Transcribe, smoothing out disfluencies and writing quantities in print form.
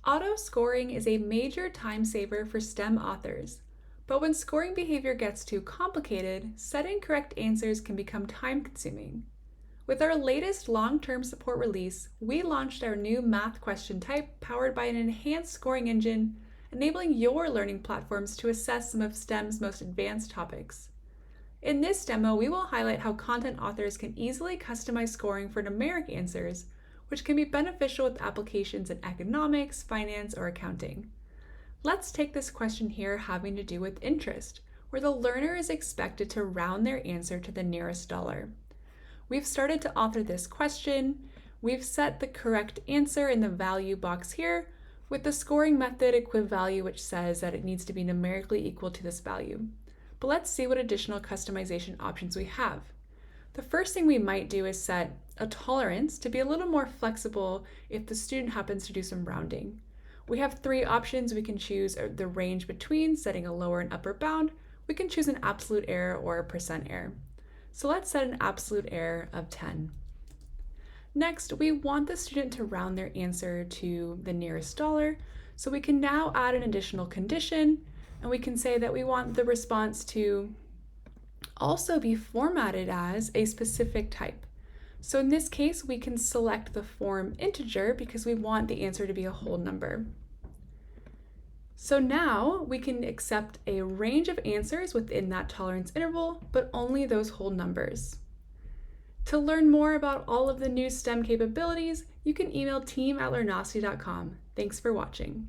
Auto-scoring is a major time saver for STEM authors, but when scoring behavior gets too complicated, setting correct answers can become time-consuming. With our latest long-term support release, we launched our new math question type powered by an enhanced scoring engine, enabling your learning platforms to assess some of STEM's most advanced topics. In this demo, we will highlight how content authors can easily customize scoring for numeric answers, which can be beneficial with applications in economics, finance, or accounting. Let's take this question here having to do with interest, where the learner is expected to round their answer to the nearest dollar. We've started to author this question. We've set the correct answer in the value box here with the scoring method equivalue, which says that it needs to be numerically equal to this value. But let's see what additional customization options we have. The first thing we might do is set a tolerance to be a little more flexible if the student happens to do some rounding. We have three options. We can choose the range between, setting a lower and upper bound. We can choose an absolute error or a percent error. So let's set an absolute error of 10. Next, we want the student to round their answer to the nearest dollar. So we can now add an additional condition, and we can say that we want the response to also be formatted as a specific type. So in this case, we can select the form integer because we want the answer to be a whole number. So now we can accept a range of answers within that tolerance interval, but only those whole numbers. To learn more about all of the new STEM capabilities, you can email team@learnosity.com. Thanks for watching.